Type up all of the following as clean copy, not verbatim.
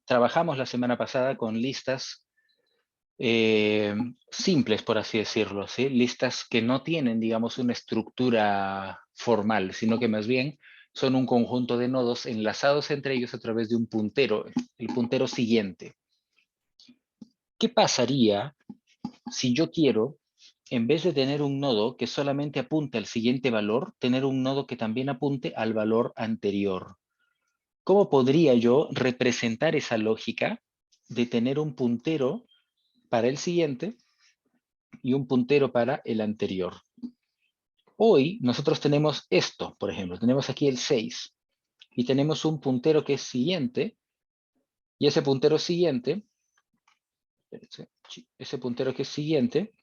trabajamos la semana pasada con listas simples, por así decirlo, ¿sí? Listas que no tienen, digamos, una estructura formal, sino que más bien son un conjunto de nodos enlazados entre ellos a través de un puntero, el puntero siguiente. ¿Qué pasaría si yo quiero, en vez de tener un nodo que solamente apunte al siguiente valor, tener un nodo que también apunte al valor anterior? ¿Cómo podría yo representar esa lógica de tener un puntero para el siguiente y un puntero para el anterior? Hoy nosotros tenemos esto, por ejemplo, tenemos aquí el 6 y tenemos un puntero que es siguiente, y ese puntero siguiente, ese puntero que es siguiente,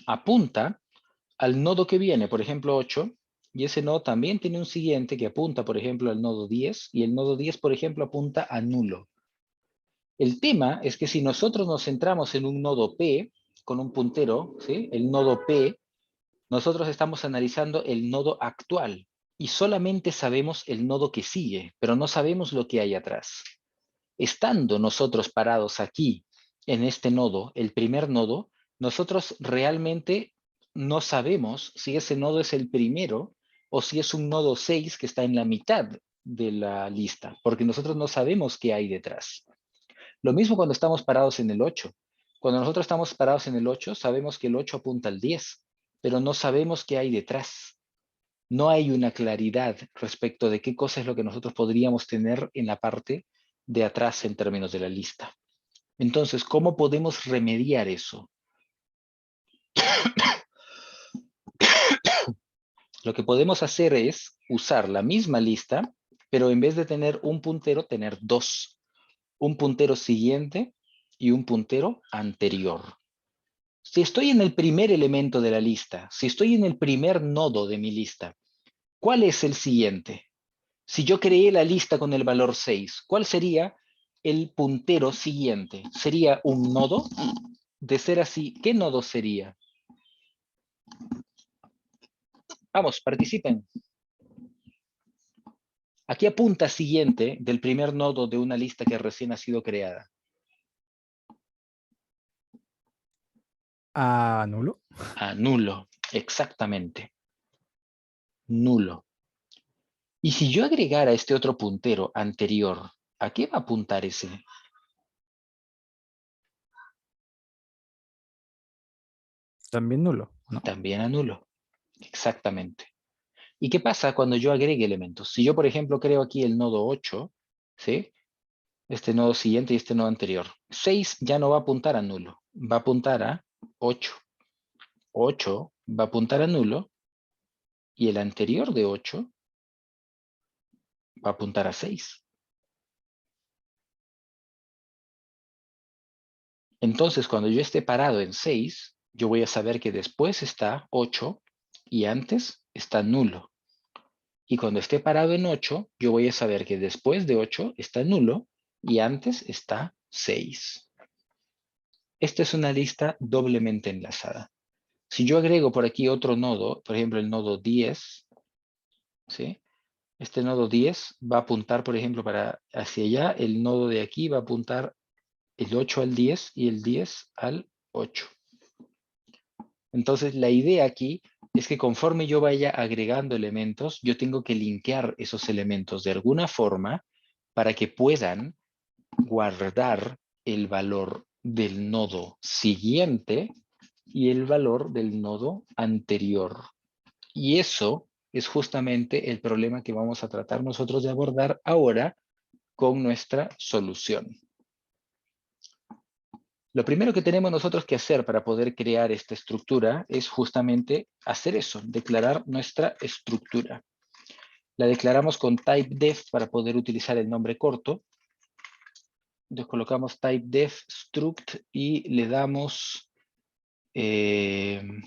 apunta al nodo que viene, por ejemplo 8, y ese nodo también tiene un siguiente que apunta, por ejemplo, al nodo 10, y el nodo 10, por ejemplo, apunta a nulo. El tema es que si nosotros nos centramos en un nodo P, con un puntero, ¿sí? El nodo P, nosotros estamos analizando el nodo actual y solamente sabemos el nodo que sigue, pero no sabemos lo que hay atrás. Estando nosotros parados aquí, en este nodo, el primer nodo, nosotros realmente no sabemos si ese nodo es el primero o si es un nodo 6 que está en la mitad de la lista, porque nosotros no sabemos qué hay detrás. Lo mismo cuando estamos parados en el 8. Cuando nosotros estamos parados en el 8, sabemos que el 8 apunta al 10, pero no sabemos qué hay detrás. No hay una claridad respecto de qué cosa es lo que nosotros podríamos tener en la parte de atrás en términos de la lista. Entonces, ¿cómo podemos remediar eso? Lo que podemos hacer es usar la misma lista, pero en vez de tener un puntero, tener dos. Un puntero siguiente y un puntero anterior. Si estoy en el primer elemento de la lista, si estoy en el primer nodo de mi lista, ¿cuál es el siguiente? Si yo creé la lista con el valor 6, ¿cuál sería el puntero siguiente? ¿Sería un nodo? De ser así, ¿qué nodo sería? Vamos, participen. Aquí apunta siguiente del primer nodo de una lista que recién ha sido creada. ¿A nulo? A nulo, exactamente. Nulo. Y si yo agregara este otro puntero anterior, ¿a qué va a apuntar ese? También nulo, ¿no? También a nulo. Exactamente. ¿Y qué pasa cuando yo agregue elementos? Si yo, por ejemplo, creo aquí el nodo 8, ¿sí? Este nodo siguiente y este nodo anterior. 6 ya no va a apuntar a nulo, va a apuntar a 8. 8 va a apuntar a nulo y el anterior de 8 va a apuntar a 6. Entonces, cuando yo esté parado en 6, yo voy a saber que después está 8 y antes está nulo. Y cuando esté parado en 8, yo voy a saber que después de 8 está nulo y antes está 6. Esta es una lista doblemente enlazada. Si yo agrego por aquí otro nodo, por ejemplo el nodo 10, ¿sí? Este nodo 10 va a apuntar, por ejemplo, para hacia allá. El nodo de aquí va a apuntar el 8 al 10 y el 10 al 8. Entonces, la idea aquí es que conforme yo vaya agregando elementos, yo tengo que linkear esos elementos de alguna forma para que puedan guardar el valor del nodo siguiente y el valor del nodo anterior. Y eso es justamente el problema que vamos a tratar nosotros de abordar ahora con nuestra solución. Lo primero que tenemos nosotros que hacer para poder crear esta estructura es justamente hacer eso, declarar nuestra estructura. La declaramos con typedef para poder utilizar el nombre corto. Entonces colocamos typedef struct y le damos un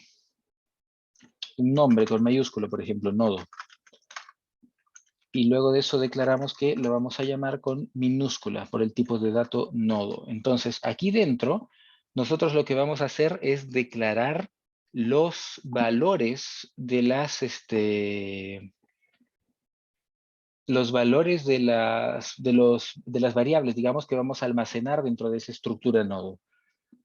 nombre con mayúsculo, por ejemplo, nodo. Y luego de eso declaramos que lo vamos a llamar con minúscula por el tipo de dato nodo. Entonces, aquí dentro, nosotros lo que vamos a hacer es declarar los valores de las los valores de las variables, digamos, que vamos a almacenar dentro de esa estructura nodo.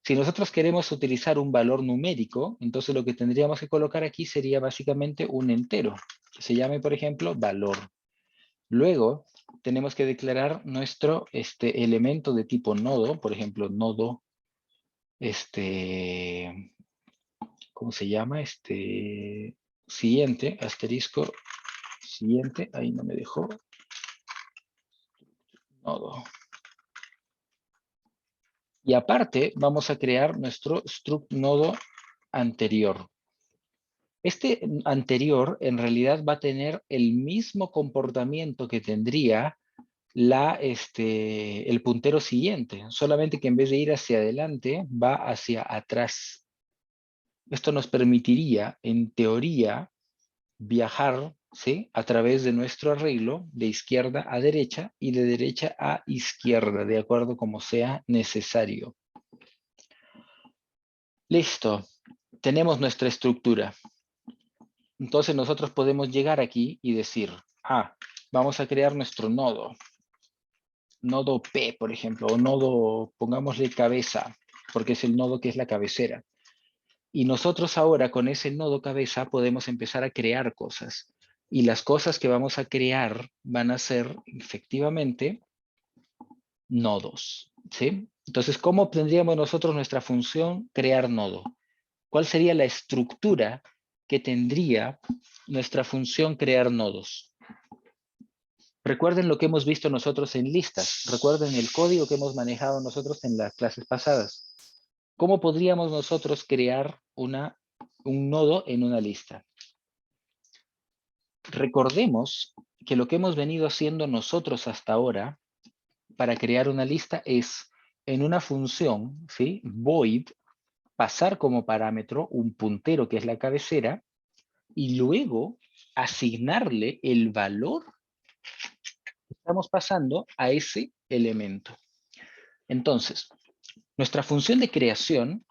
Si nosotros queremos utilizar un valor numérico, entonces lo que tendríamos que colocar aquí sería básicamente un entero, que se llame, por ejemplo, valor. Luego, tenemos que declarar nuestro elemento de tipo nodo, por ejemplo, nodo, ¿cómo se llama? Siguiente, asterisco, siguiente, ahí no me dejó, nodo. Y aparte, vamos a crear nuestro struct nodo anterior. Este anterior, en realidad, va a tener el mismo comportamiento que tendría el puntero siguiente, solamente que en vez de ir hacia adelante, va hacia atrás. Esto nos permitiría, en teoría, viajar, ¿sí?, a través de nuestro arreglo de izquierda a derecha y de derecha a izquierda, de acuerdo como sea necesario. Listo, tenemos nuestra estructura. Entonces nosotros podemos llegar aquí y decir, vamos a crear nuestro nodo. Nodo P, por ejemplo, o nodo, pongámosle cabeza, porque es el nodo que es la cabecera. Y nosotros ahora con ese nodo cabeza podemos empezar a crear cosas. Y las cosas que vamos a crear van a ser efectivamente nodos, ¿sí? Entonces, ¿cómo obtendríamos nosotros nuestra función crear nodo? ¿Cuál sería la estructura que tendría nuestra función crear nodos? Recuerden lo que hemos visto nosotros en listas. Recuerden el código que hemos manejado nosotros en las clases pasadas. ¿Cómo podríamos nosotros crear un nodo en una lista? Recordemos que lo que hemos venido haciendo nosotros hasta ahora para crear una lista es en una función, ¿sí?, void, pasar como parámetro un puntero que es la cabecera y luego asignarle el valor que estamos pasando a ese elemento. Entonces, nuestra función de creación,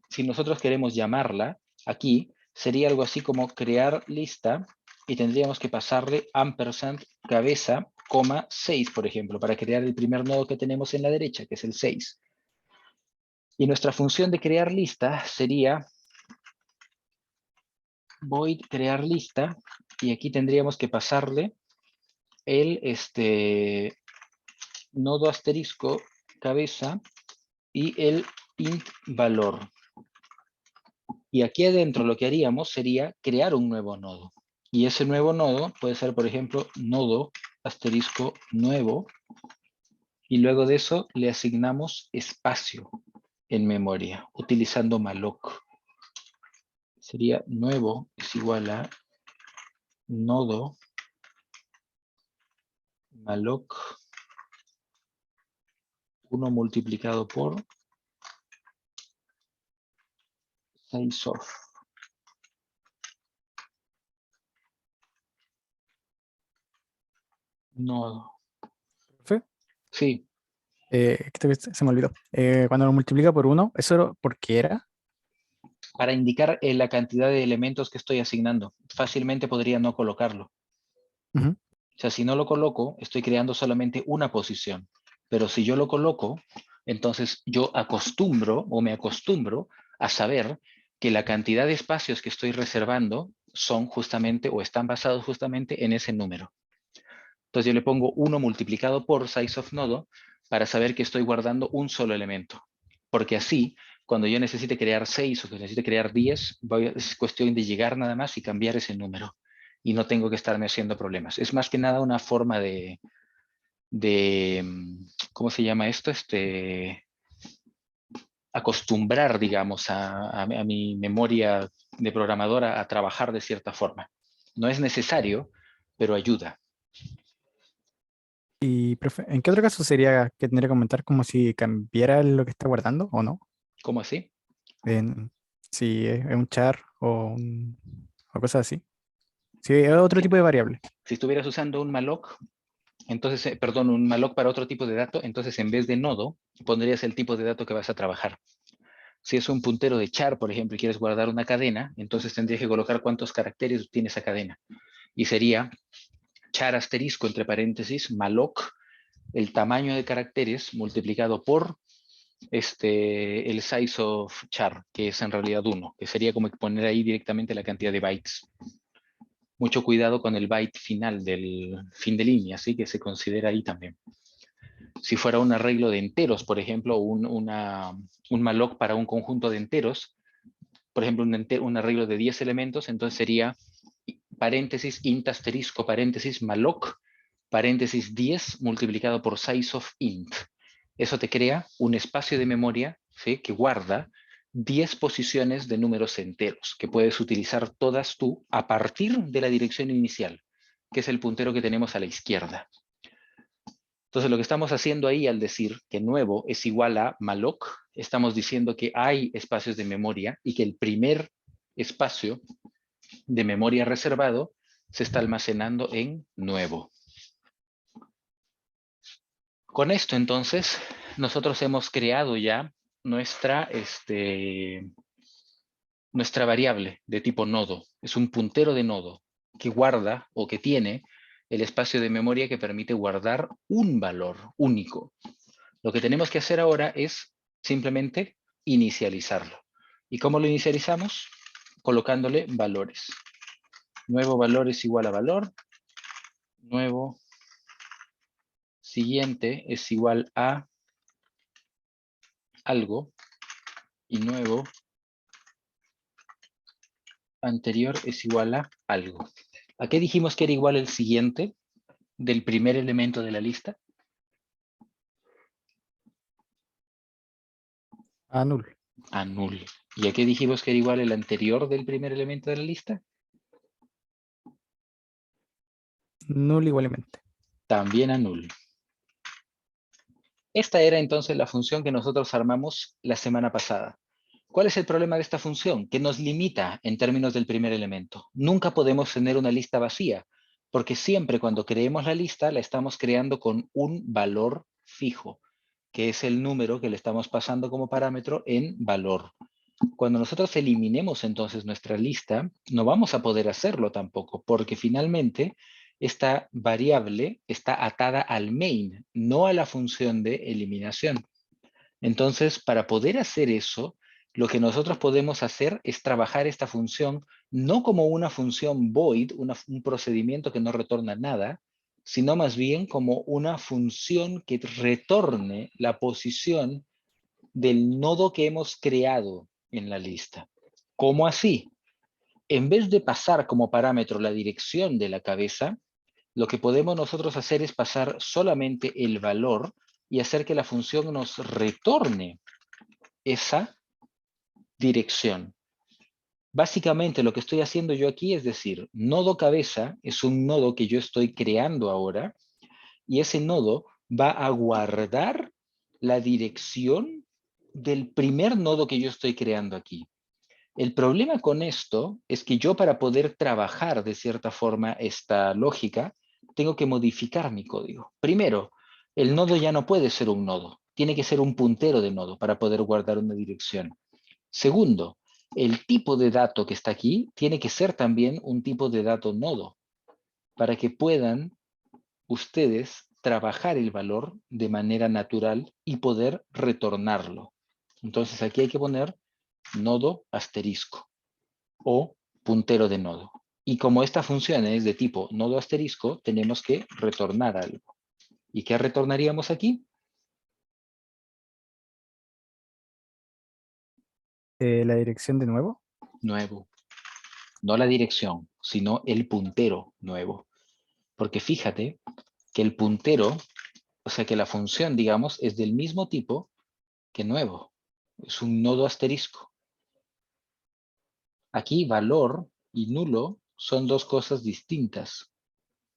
si nosotros queremos llamarla aquí, sería algo así como crear lista y tendríamos que pasarle ampersand cabeza, 6, por ejemplo, para crear el primer nodo que tenemos en la derecha, que es el 6. Y nuestra función de crear lista sería void crear lista y aquí tendríamos que pasarle el nodo asterisco cabeza y el int valor. Y aquí adentro lo que haríamos sería crear un nuevo nodo. Y ese nuevo nodo puede ser, por ejemplo, nodo asterisco nuevo. Y luego de eso le asignamos espacio en memoria, utilizando malloc. Sería nuevo es igual a nodo malloc 1 multiplicado por sizeof. Nodo. ¿Profe? Sí, Se me olvidó. Cuando lo multiplica por 1, ¿eso por qué era? para indicar la cantidad de elementos que estoy asignando. Fácilmente podría no colocarlo. Ujú. O sea, si no lo coloco, estoy creando solamente una posición. Pero si yo lo coloco, entonces yo me acostumbro a saber que la cantidad de espacios que estoy reservando son justamente o están basados justamente en ese número. Entonces yo le pongo 1 multiplicado por sizeOfNodo para saber que estoy guardando un solo elemento. Porque así, cuando yo necesite crear 6 o que necesite crear 10, es cuestión de llegar nada más y cambiar ese número. Y no tengo que estarme haciendo problemas. Es más que nada una forma de ¿cómo se llama esto? Acostumbrar, digamos, a mi memoria de programadora a trabajar de cierta forma. No es necesario, pero ayuda. Y, profe, ¿en qué otro caso sería que tendría que comentar como si cambiara lo que está guardando o no? ¿Cómo así? En, si es un char o cosas así. Si es otro tipo de variable. Si estuvieras usando un malloc, entonces, perdón, un malloc para otro tipo de dato, entonces en vez de nodo, pondrías el tipo de dato que vas a trabajar. Si es un puntero de char, por ejemplo, y quieres guardar una cadena, entonces tendrías que colocar cuántos caracteres tiene esa cadena. Y sería char asterisco entre paréntesis, malloc, el tamaño de caracteres multiplicado por el size of char, que es en realidad 1, que sería como poner ahí directamente la cantidad de bytes. Mucho cuidado con el byte final del fin de línea, ¿sí? Que se considera ahí también. Si fuera un arreglo de enteros, por ejemplo, un malloc para un conjunto de enteros, por ejemplo, un arreglo de 10 elementos, entonces sería paréntesis int asterisco paréntesis malloc paréntesis 10 multiplicado por size of int. Eso te crea un espacio de memoria, ¿sí? Que guarda 10 posiciones de números enteros, que puedes utilizar todas tú a partir de la dirección inicial, que es el puntero que tenemos a la izquierda. Entonces, lo que estamos haciendo ahí al decir que nuevo es igual a malloc, estamos diciendo que hay espacios de memoria y que el primer espacio de memoria reservado se está almacenando en nuevo. Con esto, entonces, nosotros hemos creado ya nuestra variable de tipo nodo. Es un puntero de nodo que guarda o que tiene el espacio de memoria que permite guardar un valor único. Lo que tenemos que hacer ahora es simplemente inicializarlo. ¿Y cómo lo inicializamos? Colocándole valores. Nuevo valor es igual a valor. Nuevo siguiente es igual a algo. Y nuevo anterior es igual a algo. ¿A qué dijimos que era igual el siguiente del primer elemento de la lista? A null. A null. ¿Y a qué dijimos que era igual el anterior del primer elemento de la lista? Null igualmente. También a null. Esta era entonces la función que nosotros armamos la semana pasada. ¿Cuál es el problema de esta función? Que nos limita en términos del primer elemento. Nunca podemos tener una lista vacía, porque siempre cuando creemos la lista la estamos creando con un valor fijo, que es el número que le estamos pasando como parámetro en valor. Cuando nosotros eliminemos entonces nuestra lista, no vamos a poder hacerlo tampoco, porque finalmente esta variable está atada al main, no a la función de eliminación. Entonces, para poder hacer eso, lo que nosotros podemos hacer es trabajar esta función no como una función void, un procedimiento que no retorna nada, sino más bien como una función que retorne la posición del nodo que hemos creado en la lista. ¿Cómo así? En vez de pasar como parámetro la dirección de la cabeza, lo que podemos nosotros hacer es pasar solamente el valor y hacer que la función nos retorne esa dirección. Básicamente lo que estoy haciendo yo aquí es decir, nodo cabeza es un nodo que yo estoy creando ahora y ese nodo va a guardar la dirección del primer nodo que yo estoy creando aquí. El problema con esto es que yo para poder trabajar de cierta forma esta lógica, tengo que modificar mi código. Primero, el nodo ya no puede ser un nodo, tiene que ser un puntero de nodo para poder guardar una dirección. Segundo, el tipo de dato que está aquí tiene que ser también un tipo de dato nodo para que puedan ustedes trabajar el valor de manera natural y poder retornarlo. Entonces aquí hay que poner nodo asterisco o puntero de nodo. Y como esta función es de tipo nodo asterisco, tenemos que retornar algo. ¿Y qué retornaríamos aquí? La dirección de nuevo. Nuevo. No la dirección, sino el puntero nuevo. Porque fíjate que el puntero, o sea que la función, digamos, es del mismo tipo que nuevo. Es un nodo asterisco. Aquí valor y nulo son dos cosas distintas.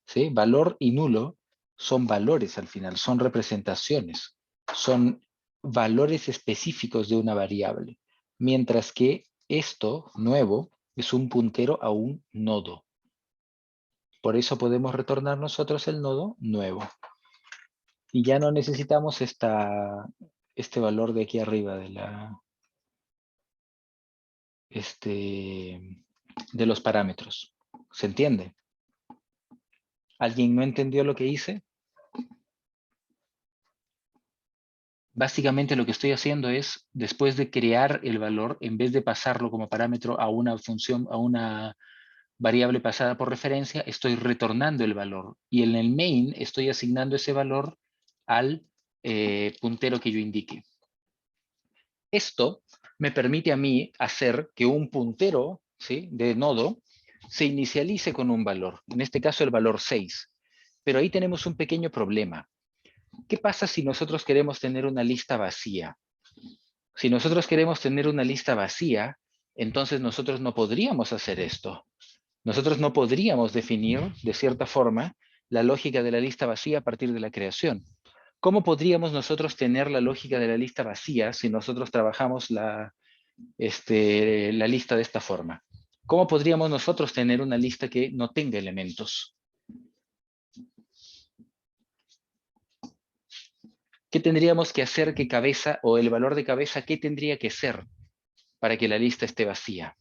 ¿Sí? Valor y nulo son valores al final, son representaciones, son valores específicos de una variable. Mientras que esto, nuevo, es un puntero a un nodo. Por eso podemos retornar nosotros el nodo nuevo. Y ya no necesitamos este valor de aquí arriba de los parámetros. ¿Se entiende? ¿Alguien no entendió lo que hice? Básicamente lo que estoy haciendo es, después de crear el valor, en vez de pasarlo como parámetro a una función, a una variable pasada por referencia, estoy retornando el valor. Y en el main estoy asignando ese valor al puntero que yo indique. Esto me permite a mí hacer que un puntero, ¿sí?, de nodo se inicialice con un valor. En este caso el valor 6. Pero ahí tenemos un pequeño problema. ¿Qué pasa si nosotros queremos tener una lista vacía? Si nosotros queremos tener una lista vacía, entonces nosotros no podríamos hacer esto. Nosotros no podríamos definir, de cierta forma, la lógica de la lista vacía a partir de la creación. ¿Cómo podríamos nosotros tener la lógica de la lista vacía si nosotros trabajamos la lista de esta forma? ¿Cómo podríamos nosotros tener una lista que no tenga elementos? ¿Qué tendríamos que hacer que cabeza, o el valor de cabeza, qué tendría que ser para que la lista esté vacía?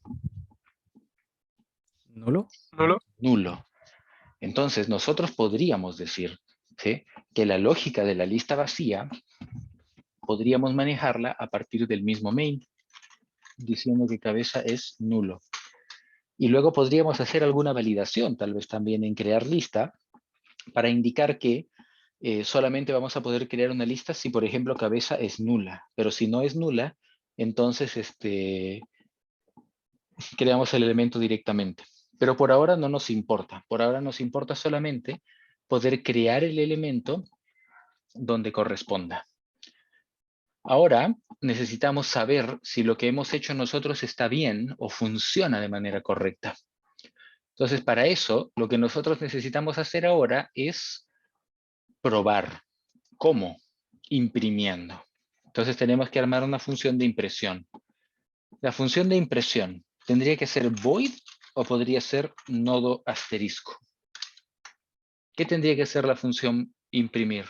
¿Nulo? ¿Nulo? Nulo. Entonces nosotros podríamos decir, ¿sí?, que la lógica de la lista vacía podríamos manejarla a partir del mismo main, diciendo que cabeza es nulo. Y luego podríamos hacer alguna validación, tal vez también en crear lista, para indicar que solamente vamos a poder crear una lista si, por ejemplo, cabeza es nula. Pero si no es nula, entonces creamos el elemento directamente. Pero por ahora no nos importa. Por ahora nos importa solamente poder crear el elemento donde corresponda. Ahora necesitamos saber si lo que hemos hecho nosotros está bien o funciona de manera correcta. Entonces, para eso, lo que nosotros necesitamos hacer ahora es probar. ¿Cómo? Imprimiendo. Entonces tenemos que armar una función de impresión. La función de impresión tendría que ser void o podría ser nodo asterisco. ¿Qué tendría que ser la función imprimir?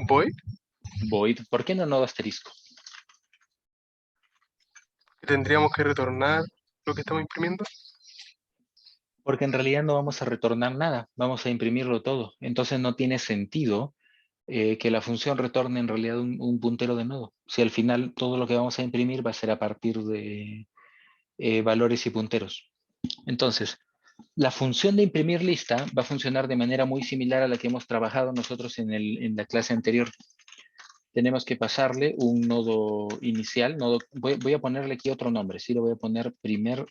Void, Void. ¿Por qué no nodo asterisco? que tendríamos que retornar lo que estamos imprimiendo. Porque en realidad no vamos a retornar nada, vamos a imprimirlo todo. Entonces no tiene sentido que la función retorne en realidad un puntero de nodo. Si al final todo lo que vamos a imprimir va a ser a partir de valores y punteros. Entonces, la función de imprimir lista va a funcionar de manera muy similar a la que hemos trabajado nosotros en la clase anterior. Tenemos que pasarle un nodo inicial. Voy a ponerle aquí otro nombre. Sí, le voy a poner primer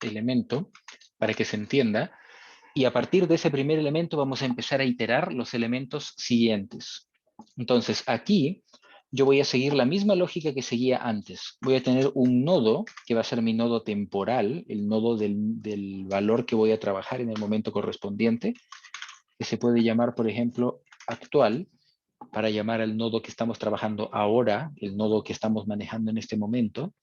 elemento para que se entienda. Y a partir de ese primer elemento vamos a empezar a iterar los elementos siguientes. Entonces, aquí yo voy a seguir la misma lógica que seguía antes. Voy a tener un nodo, que va a ser mi nodo temporal, el nodo del valor que voy a trabajar en el momento correspondiente, que se puede llamar, por ejemplo, actual, para llamar al nodo que estamos trabajando ahora, el nodo que estamos manejando en este momento.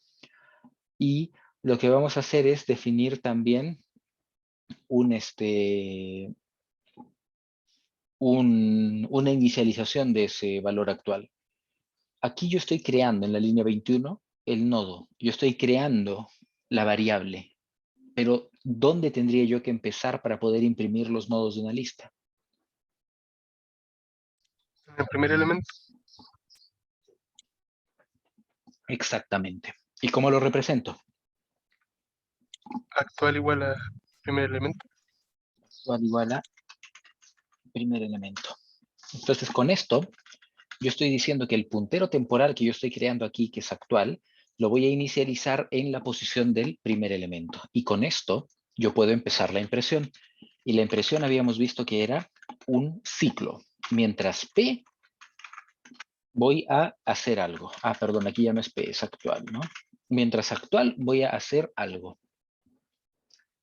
Y lo que vamos a hacer es definir también una inicialización de ese valor actual. Aquí yo estoy creando en la línea 21 el nodo. Yo estoy creando la variable. Pero ¿dónde tendría yo que empezar para poder imprimir los nodos de una lista? En el primer elemento, Exactamente. ¿Y cómo lo represento? actual igual a primer elemento. Actual igual a primer elemento. Entonces, con esto, yo estoy diciendo que el puntero temporal que yo estoy creando aquí, que es actual, lo voy a inicializar en la posición del primer elemento. Y con esto, yo puedo empezar la impresión. Y la impresión habíamos visto que era un ciclo. Mientras P, voy a hacer algo. Ah, perdón, aquí ya no es P, es actual, ¿no? Mientras actual, voy a hacer algo.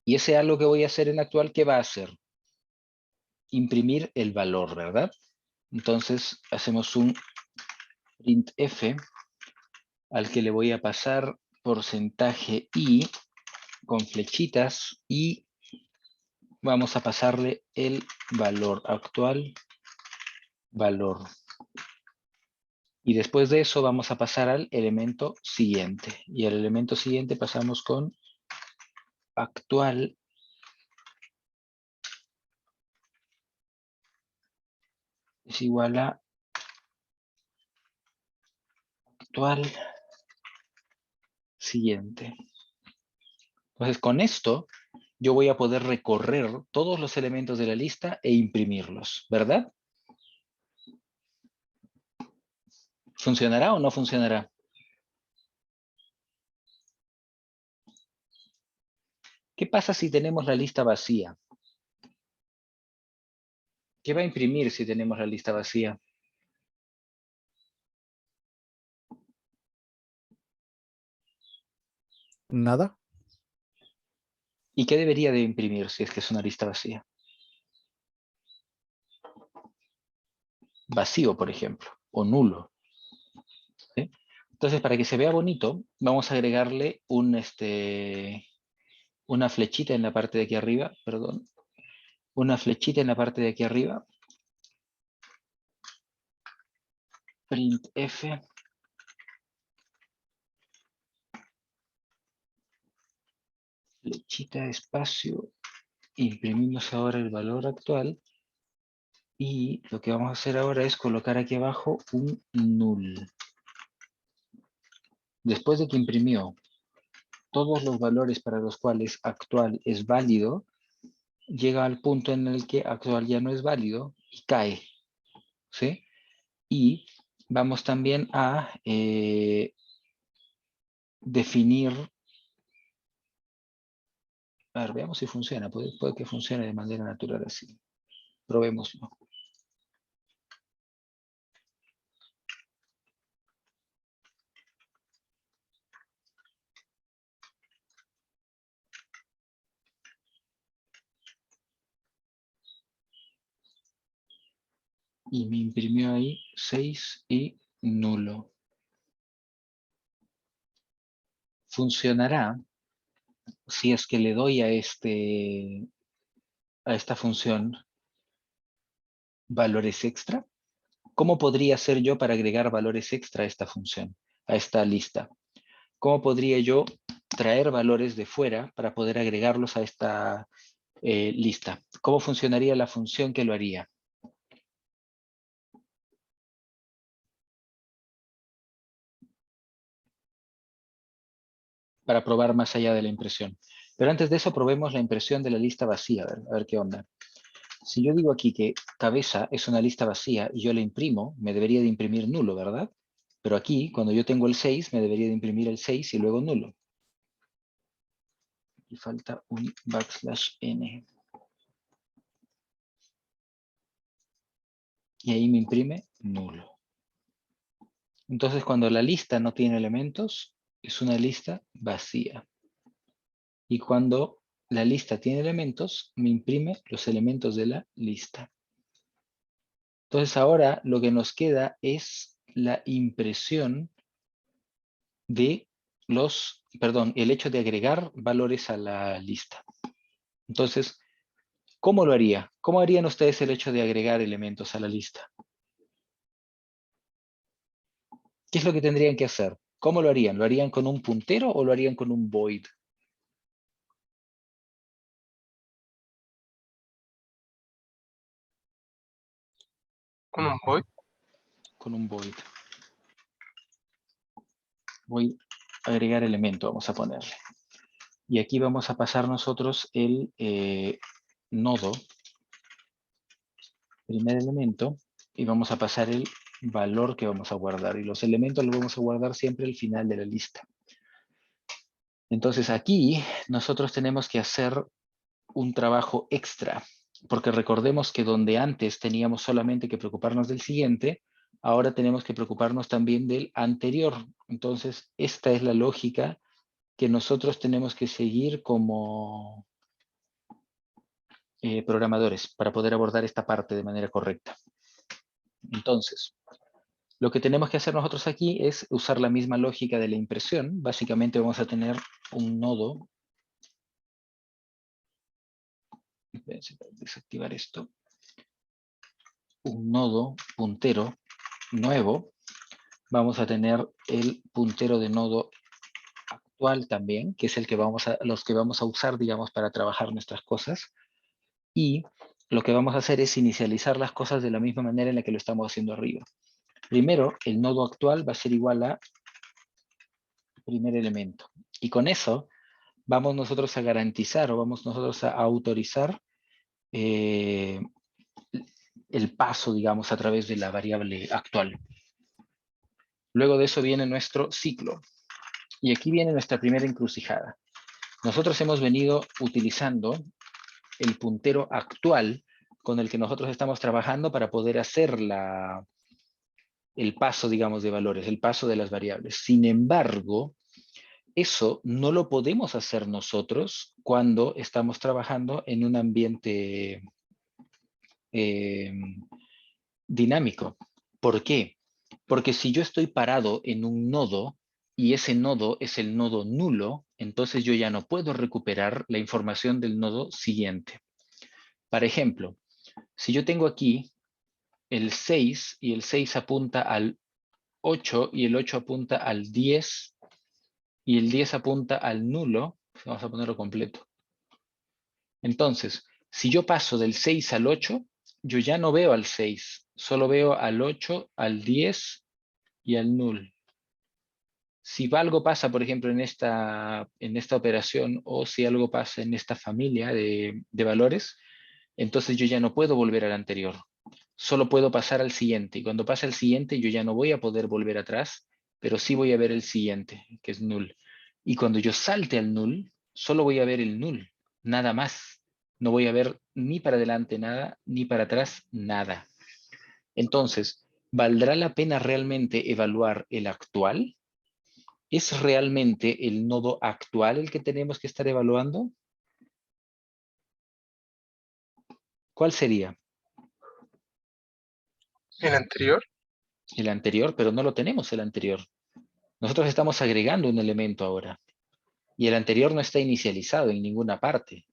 Y ese algo que voy a hacer en actual, ¿qué va a hacer? Imprimir el valor, ¿verdad? Entonces, hacemos un printf al que le voy a pasar porcentaje i con flechitas y vamos a pasarle el valor actual, valor. Y después de eso vamos a pasar al elemento siguiente. Y al elemento siguiente pasamos con actual es igual a actual siguiente. Entonces, con esto yo voy a poder recorrer todos los elementos de la lista e imprimirlos, ¿verdad? ¿Funcionará o no funcionará? ¿Qué pasa si tenemos la lista vacía? ¿Qué va a imprimir si tenemos la lista vacía? Nada. ¿Y qué debería de imprimir si es que es una lista vacía? Vacío, por ejemplo, o nulo. ¿Sí? Entonces, para que se vea bonito, vamos a agregarle una flechita en la parte de aquí arriba, perdón, una flechita en la parte de aquí arriba, printf, flechita, espacio, imprimimos ahora el valor actual y lo que vamos a hacer ahora es colocar aquí abajo un null. Después de que imprimió todos los valores para los cuales actual es válido, llega al punto en el que actual ya no es válido y cae, ¿sí? Y vamos también a definir, a ver, veamos si funciona, puede que funcione de manera natural así. Probémoslo. Y me imprimió ahí 6 y nulo. Funcionará si es que le doy a esta función valores extra. ¿Cómo podría hacer yo para agregar valores extra a esta función, a esta lista? ¿Cómo podría yo traer valores de fuera para poder agregarlos a esta lista? ¿Cómo funcionaría la función que lo haría? Para probar más allá de la impresión. Pero antes de eso probemos la impresión de la lista vacía, a ver qué onda. Si yo digo aquí que cabeza es una lista vacía y yo la imprimo, me debería de imprimir nulo, ¿verdad? Pero aquí, cuando yo tengo el 6, me debería de imprimir el 6 y luego nulo. Y falta un \n. Y ahí me imprime nulo. Entonces, cuando la lista no tiene elementos, es una lista vacía. Y cuando la lista tiene elementos, me imprime los elementos de la lista. Entonces, ahora lo que nos queda es la impresión de el hecho de agregar valores a la lista. Entonces, ¿cómo lo haría? ¿Cómo harían ustedes el hecho de agregar elementos a la lista? ¿Qué es lo que tendrían que hacer? ¿Cómo lo harían? ¿Lo harían con un puntero o lo harían con un void? Con un void. Con un void. Voy a agregar elemento, vamos a ponerle. Y aquí vamos a pasar nosotros el nodo, primer elemento, y vamos a pasar el valor que vamos a guardar. Y los elementos los vamos a guardar siempre al final de la lista. Entonces aquí nosotros tenemos que hacer un trabajo extra, porque recordemos que donde antes teníamos solamente que preocuparnos del siguiente, ahora tenemos que preocuparnos también del anterior. Entonces, esta es la lógica que nosotros tenemos que seguir como programadores para poder abordar esta parte de manera correcta. Entonces, lo que tenemos que hacer nosotros aquí es usar la misma lógica de la impresión. Básicamente vamos a tener un nodo. Espérense para desactivar esto. Un nodo puntero nuevo Vamos a tener el puntero de nodo actual también, que es el que los que vamos a usar, digamos, para trabajar nuestras cosas. Y lo que vamos a hacer es inicializar las cosas de la misma manera en la que lo estamos haciendo arriba. Primero, el nodo actual va a ser igual a primer elemento. Y con eso vamos nosotros a garantizar o vamos nosotros a autorizar el paso, digamos, a través de la variable actual. Luego de eso viene nuestro ciclo. Y aquí viene nuestra primera encrucijada. Nosotros hemos venido utilizando el puntero actual con el que nosotros estamos trabajando para poder hacer el paso, digamos, de valores, el paso de las variables. Sin embargo, eso no lo podemos hacer nosotros cuando estamos trabajando en un ambiente dinámico. ¿Por qué? Porque si yo estoy parado en un nodo y ese nodo es el nodo nulo, entonces yo ya no puedo recuperar la información del nodo siguiente. Por ejemplo, si yo tengo aquí el 6 y el 6 apunta al 8 y el 8 apunta al 10 y el 10 apunta al nulo, vamos a ponerlo completo. Entonces, si yo paso del 6 al 8, yo ya no veo al 6, solo veo al 8, al 10 y al null. Si algo pasa, por ejemplo, en esta operación o si algo pasa en esta familia de valores, entonces yo ya no puedo volver al anterior. Solo puedo pasar al siguiente. Y cuando pasa al siguiente, yo ya no voy a poder volver atrás, pero sí voy a ver el siguiente, que es null. Y cuando yo salte al null, solo voy a ver el null, nada más. No voy a ver ni para adelante nada, ni para atrás nada. Entonces, ¿valdrá la pena realmente evaluar el actual? ¿Es realmente el nodo actual el que tenemos que estar evaluando? ¿Cuál sería? El anterior. El anterior, pero no lo tenemos el anterior. Nosotros estamos agregando un elemento ahora. Y el anterior no está inicializado en ninguna parte.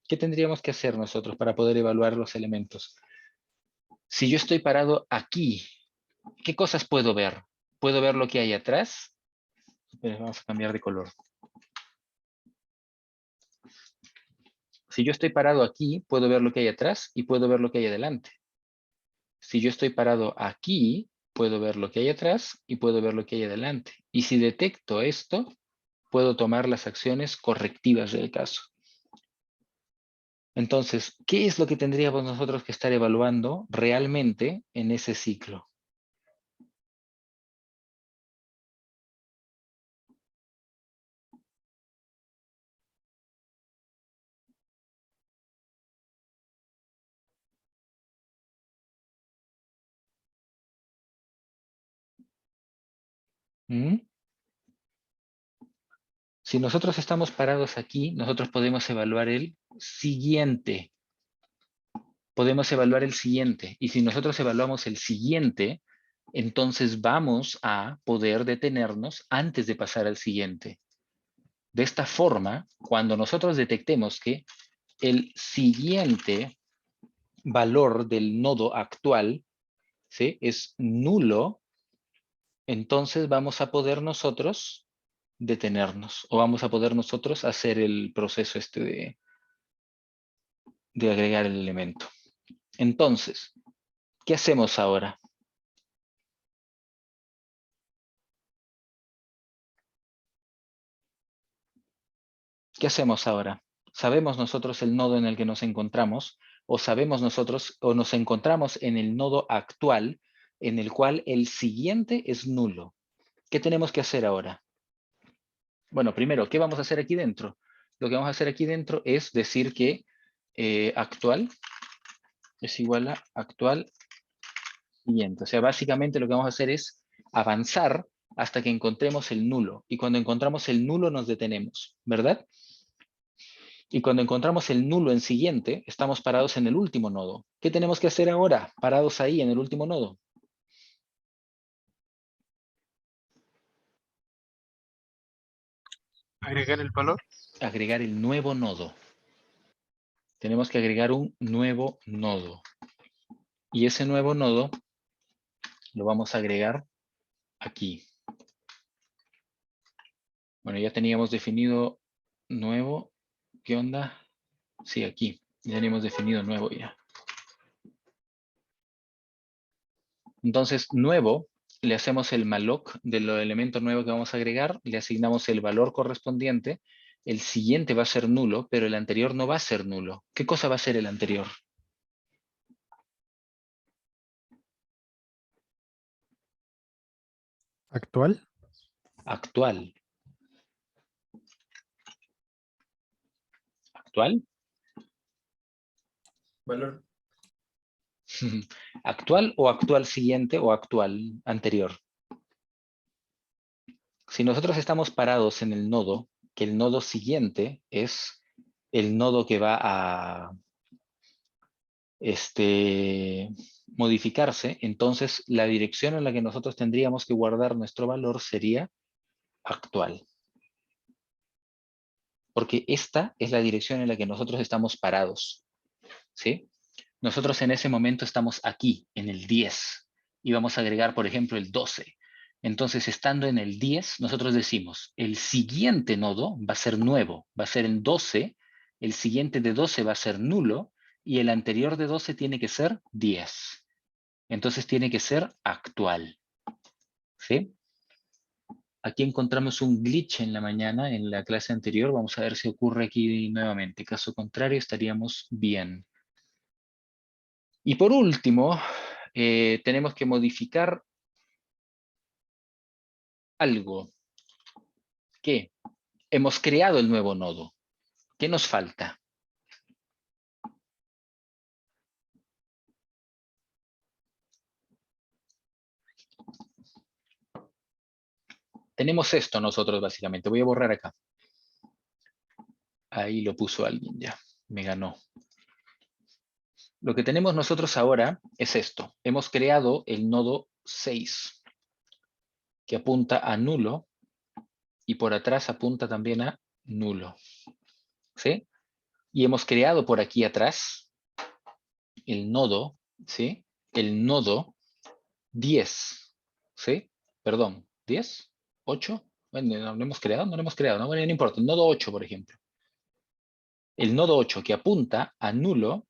¿Qué tendríamos que hacer nosotros para poder evaluar los elementos? Si yo estoy parado aquí, ¿qué cosas puedo ver? ¿Puedo ver lo que hay atrás? Vamos a cambiar de color. Si yo estoy parado aquí, puedo ver lo que hay atrás y puedo ver lo que hay adelante. Si yo estoy parado aquí, puedo ver lo que hay atrás y puedo ver lo que hay adelante. Y si detecto esto, puedo tomar las acciones correctivas del caso. Entonces, ¿qué es lo que tendríamos nosotros que estar evaluando realmente en ese ciclo? ¿Mm? Si nosotros estamos parados aquí, nosotros podemos evaluar el siguiente. Podemos evaluar el siguiente. Y si nosotros evaluamos el siguiente, entonces vamos a poder detenernos antes de pasar al siguiente. De esta forma, cuando nosotros detectemos que el siguiente valor del nodo actual, ¿sí?, es nulo, entonces vamos a poder nosotros detenernos o vamos a poder nosotros hacer el proceso de agregar el elemento. Entonces, ¿qué hacemos ahora? ¿Qué hacemos ahora? ¿Sabemos nosotros el nodo en el que nos encontramos? ¿O sabemos nosotros o nos encontramos en el nodo actual en el cual el siguiente es nulo? ¿Qué tenemos que hacer ahora? Bueno, primero, ¿qué vamos a hacer aquí dentro? Lo que vamos a hacer aquí dentro es decir que actual es igual a actual siguiente. O sea, básicamente lo que vamos a hacer es avanzar hasta que encontremos el nulo. Y cuando encontramos el nulo nos detenemos, ¿verdad? Y cuando encontramos el nulo en siguiente, estamos parados en el último nodo. ¿Qué tenemos que hacer ahora? Parados ahí en el último nodo. Agregar el valor. Agregar el nuevo nodo. Tenemos que agregar un nuevo nodo. Y ese nuevo nodo lo vamos a agregar aquí. Bueno, ya teníamos definido nuevo. ¿Qué onda? Sí, aquí. Ya teníamos definido nuevo ya. Entonces, nuevo, le hacemos el malloc del elemento nuevo que vamos a agregar, le asignamos el valor correspondiente, el siguiente va a ser nulo, pero el anterior no va a ser nulo. ¿Qué cosa va a ser el anterior? Actual. Actual. ¿Actual? Valor. ¿Actual o actual siguiente o actual anterior? Si nosotros estamos parados en el nodo, que el nodo siguiente es el nodo que va a modificarse, entonces la dirección en la que nosotros tendríamos que guardar nuestro valor sería actual. Porque esta es la dirección en la que nosotros estamos parados. ¿Sí? Nosotros en ese momento estamos aquí, en el 10, y vamos a agregar, por ejemplo, el 12. Entonces, estando en el 10, nosotros decimos, el siguiente nodo va a ser nuevo, va a ser el 12, el siguiente de 12 va a ser nulo, y el anterior de 12 tiene que ser 10. Entonces tiene que ser actual. ¿Sí? Aquí encontramos un glitch en la mañana, en la clase anterior. Vamos a ver si ocurre aquí nuevamente. Caso contrario, estaríamos bien. Y por último, tenemos que modificar algo. ¿Qué? Hemos creado el nuevo nodo. ¿Qué nos falta? Tenemos esto nosotros básicamente. Voy a borrar acá. Ahí lo puso alguien ya. Me ganó. Lo que tenemos nosotros ahora es esto. Hemos creado el nodo 6, que apunta a nulo, y por atrás apunta también a nulo. ¿Sí? Y hemos creado por aquí atrás el nodo, ¿sí? El nodo 10, ¿sí? Perdón, 10, 8. Bueno, ¿no lo hemos creado? No lo hemos creado, ¿no? Bueno, no importa. El nodo 8, por ejemplo. El nodo 8 que apunta a nulo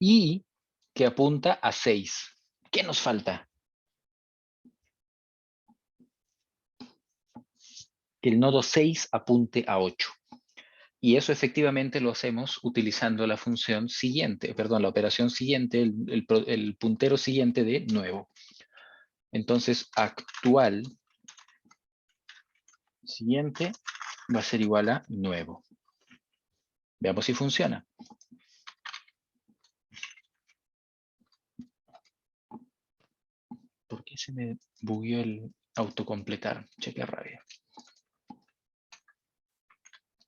y que apunta a 6. ¿Qué nos falta? Que el nodo 6 apunte a 8. Y eso efectivamente lo hacemos utilizando la función siguiente, perdón, la operación siguiente, el puntero siguiente de nuevo. Entonces, actual siguiente va a ser igual a nuevo. Veamos si funciona. ¿Por qué se me bugueó el autocompletar? Cheque rabia.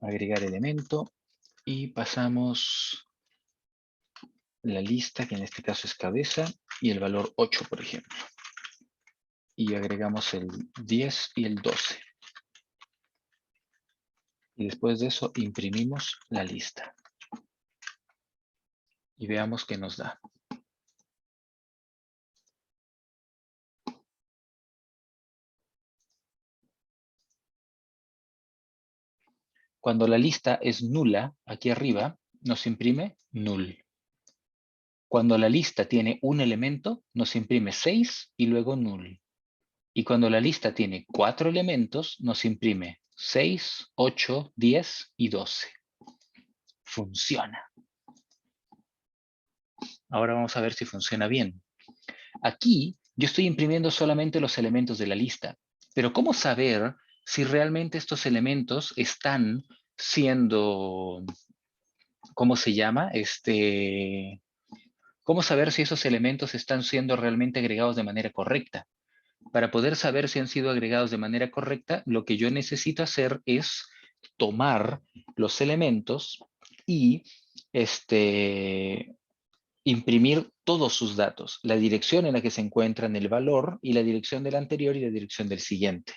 Agregar elemento y pasamos la lista, que en este caso es cabeza, y el valor 8, por ejemplo. Y agregamos el 10 y el 12. Y después de eso imprimimos la lista. Y veamos qué nos da. Cuando la lista es nula, aquí arriba, nos imprime null. Cuando la lista tiene un elemento, nos imprime 6 y luego null. Y cuando la lista tiene 4 elementos, nos imprime 6, 8, 10 y 12. Funciona. Ahora vamos a ver si funciona bien. Aquí yo estoy imprimiendo solamente los elementos de la lista. Pero ¿cómo saber si realmente estos elementos están siendo, ¿cómo se llama? ¿Cómo saber si esos elementos están siendo realmente agregados de manera correcta? Para poder saber si han sido agregados de manera correcta, lo que yo necesito hacer es tomar los elementos y imprimir todos sus datos, la dirección en la que se encuentran, el valor y la dirección del anterior y la dirección del siguiente.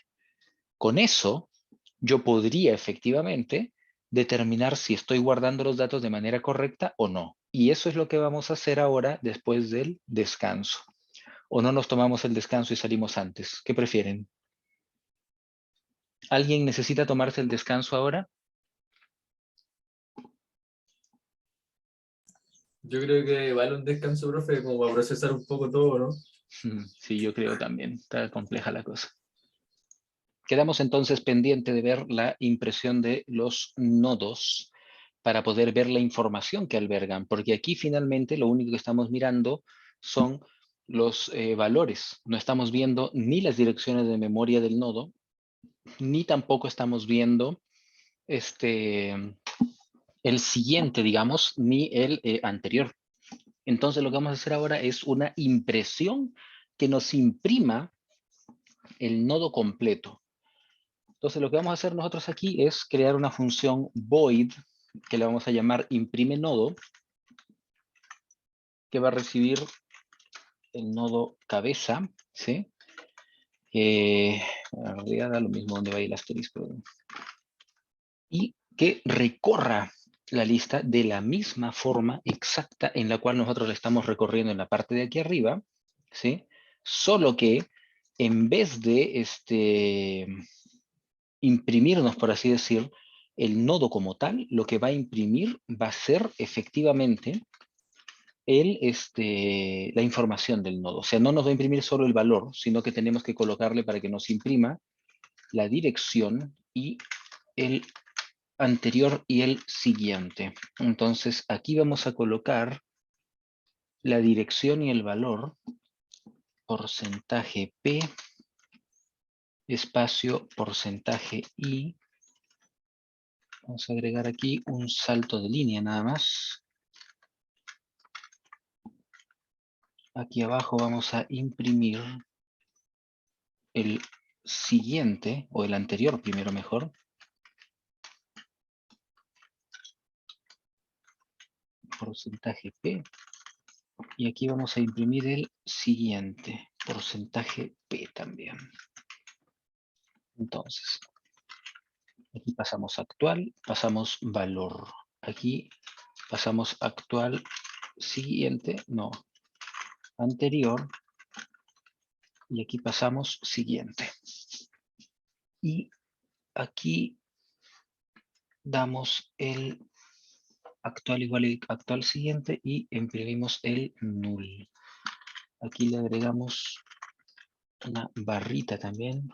Con eso, yo podría efectivamente determinar si estoy guardando los datos de manera correcta o no. Y eso es lo que vamos a hacer ahora después del descanso. ¿O no nos tomamos el descanso y salimos antes? ¿Qué prefieren? ¿Alguien necesita tomarse el descanso ahora? Yo creo que vale un descanso, profe, como para procesar un poco todo, ¿no? Sí, yo creo también. Está compleja la cosa. Quedamos entonces pendiente de ver la impresión de los nodos para poder ver la información que albergan, porque aquí finalmente lo único que estamos mirando son los valores. No estamos viendo ni las direcciones de memoria del nodo, ni tampoco estamos viendo el siguiente, digamos, ni el anterior. Entonces lo que vamos a hacer ahora es una impresión que nos imprima el nodo completo. Entonces lo que vamos a hacer nosotros aquí es crear una función void, que le vamos a llamar imprime nodo, que va a recibir el nodo cabeza, ¿sí? En realidad da lo mismo donde va el asterisco. Y que recorra la lista de la misma forma exacta en la cual nosotros la estamos recorriendo en la parte de aquí arriba, ¿sí? Solo que en vez de imprimirnos, por así decir, el nodo como tal, lo que va a imprimir va a ser efectivamente la información del nodo. O sea, no nos va a imprimir solo el valor, sino que tenemos que colocarle para que nos imprima la dirección y el anterior y el siguiente. Entonces, aquí vamos a colocar la dirección y el valor, porcentaje P, espacio, porcentaje I. Vamos a agregar aquí un salto de línea nada más. Aquí abajo vamos a imprimir el siguiente, o el anterior primero mejor. Porcentaje P. Y aquí vamos a imprimir el siguiente, porcentaje P también. Entonces, aquí pasamos actual, pasamos valor. Aquí pasamos actual, siguiente, no, anterior. Y aquí pasamos siguiente. Y aquí damos el actual igual y actual siguiente y imprimimos el null. Aquí le agregamos una barrita también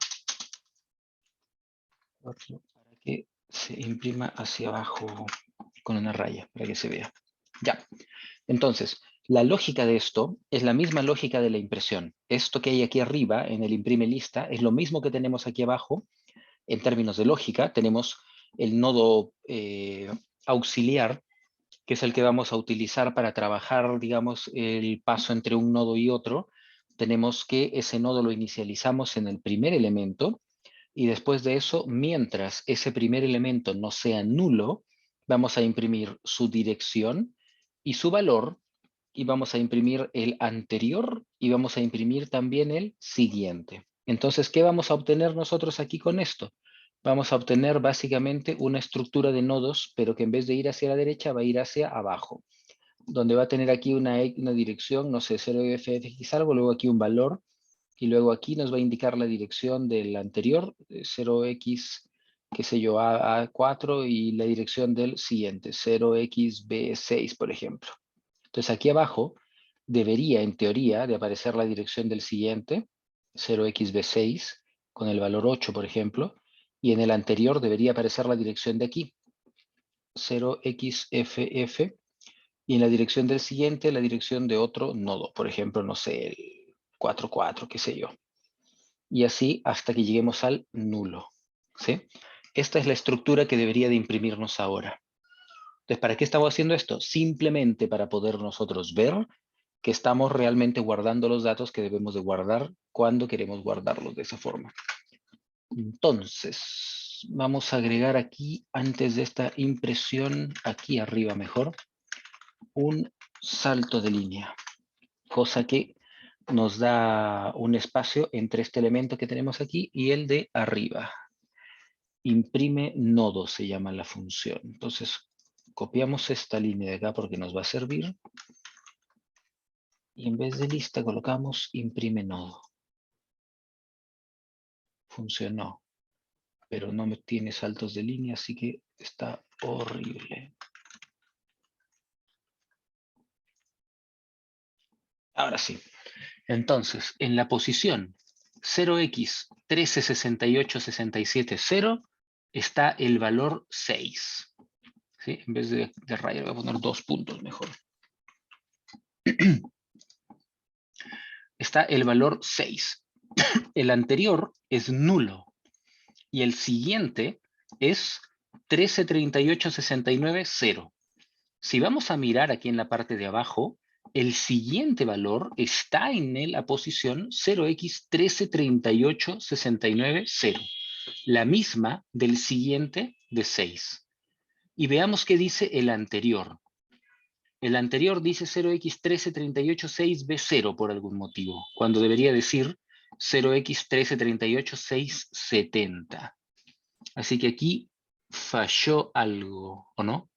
para que se imprima hacia abajo con una raya para que se vea. Ya, entonces, la lógica de esto es la misma lógica de la impresión. Esto que hay aquí arriba en el imprime lista es lo mismo que tenemos aquí abajo en términos de lógica. Tenemos el nodo auxiliar, que es el que vamos a utilizar para trabajar, digamos, el paso entre un nodo y otro. Tenemos que ese nodo lo inicializamos en el primer elemento y después de eso, mientras ese primer elemento no sea nulo, vamos a imprimir su dirección y su valor y vamos a imprimir el anterior y vamos a imprimir también el siguiente. Entonces, ¿qué vamos a obtener nosotros aquí con esto? Vamos a obtener básicamente una estructura de nodos, pero que en vez de ir hacia la derecha va a ir hacia abajo, donde va a tener aquí una dirección, no sé, 0FX algo, luego aquí un valor, y luego aquí nos va a indicar la dirección del anterior, 0x, qué sé yo, A4, y la dirección del siguiente, 0xB6, por ejemplo. Entonces aquí abajo debería, en teoría, de aparecer la dirección del siguiente, 0xB6, con el valor 8, por ejemplo, y en el anterior debería aparecer la dirección de aquí, 0xFF, y en la dirección del siguiente, la dirección de otro nodo, por ejemplo, no sé, el 4,4, qué sé yo. Y así hasta que lleguemos al nulo, ¿sí? Esta es la estructura que debería de imprimirnos ahora. Entonces, ¿para qué estamos haciendo esto? Simplemente para poder nosotros ver que estamos realmente guardando los datos que debemos de guardar cuando queremos guardarlos de esa forma. Entonces, vamos a agregar aquí, antes de esta impresión, aquí arriba mejor, un salto de línea, cosa que nos da un espacio entre este elemento que tenemos aquí y el de arriba. imprime nodo se llama la función. Entonces, copiamos esta línea de acá porque nos va a servir. Y en vez de lista colocamos imprime nodo. Funcionó. Pero no me tiene saltos de línea, así que está horrible. Ahora sí. Entonces, en la posición 0x136867,0 está el valor 6. ¿Sí? En vez de raya voy a poner 2 puntos mejor. Está el valor 6. El anterior es nulo. Y el siguiente es 133869,0. Si vamos a mirar aquí en la parte de abajo, el siguiente valor está en la posición 0x133869,0. La misma del siguiente de 6. Y veamos qué dice el anterior. El anterior dice 0x1338,6b0 por algún motivo, cuando debería decir 0x1338,670. Así que aquí falló algo, ¿o no?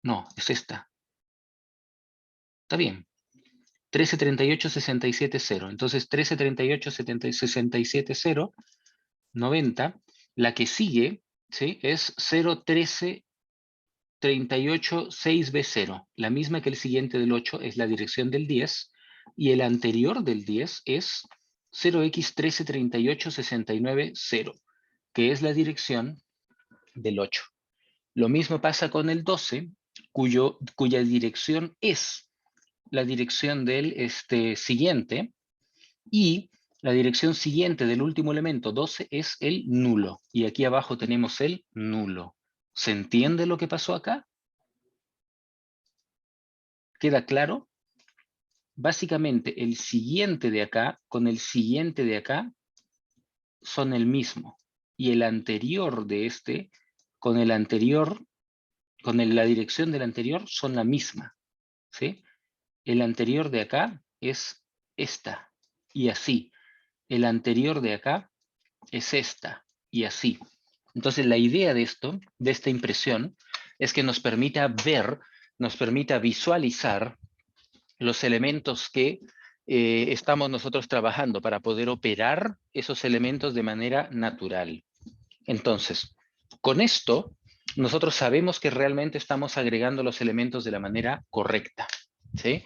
No, es esta. Está bien. 1338,67,0. Entonces 1338,67,0, 90. La que sigue, ¿sí? Es 01338,6b0. La misma que el siguiente del 8 es la dirección del 10. Y el anterior del 10 es 0x1338,69,0, que es la dirección del 8. Lo mismo pasa con el 12, cuya dirección es la dirección del siguiente, y la dirección siguiente del último elemento, 12, es el nulo. Y aquí abajo tenemos el nulo. ¿Se entiende lo que pasó acá? ¿Queda claro? Básicamente, el siguiente de acá con el siguiente de acá son el mismo. Y el anterior de este con el anterior, la dirección del anterior son la misma. ¿Sí? El anterior de acá es esta, y así. El anterior de acá es esta, y así. Entonces la idea de esto, de esta impresión, es que nos permita ver, nos permita visualizar los elementos que estamos nosotros trabajando para poder operar esos elementos de manera natural. Entonces, con esto, nosotros sabemos que realmente estamos agregando los elementos de la manera correcta, ¿sí?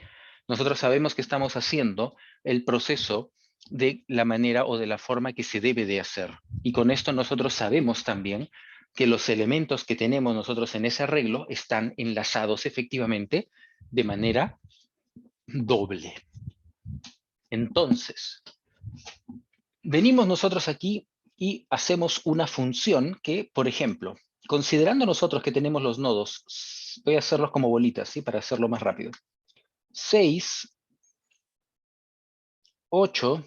Nosotros sabemos que estamos haciendo el proceso de la manera o de la forma que se debe de hacer. Y con esto nosotros sabemos también que los elementos que tenemos nosotros en ese arreglo están enlazados efectivamente de manera doble. Entonces, venimos nosotros aquí y hacemos una función que, por ejemplo, considerando nosotros que tenemos los nodos, voy a hacerlos como bolitas, ¿sí? Para hacerlo más rápido. 6, 8,